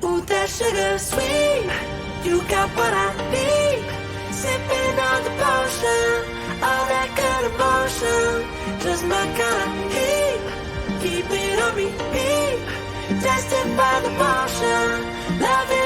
Ooh, that sugar sweet. You got what I need. Sipping on the potion. All that good emotion. Just my kind of heat. Keep it on repeat. Tested by the motion. Love it.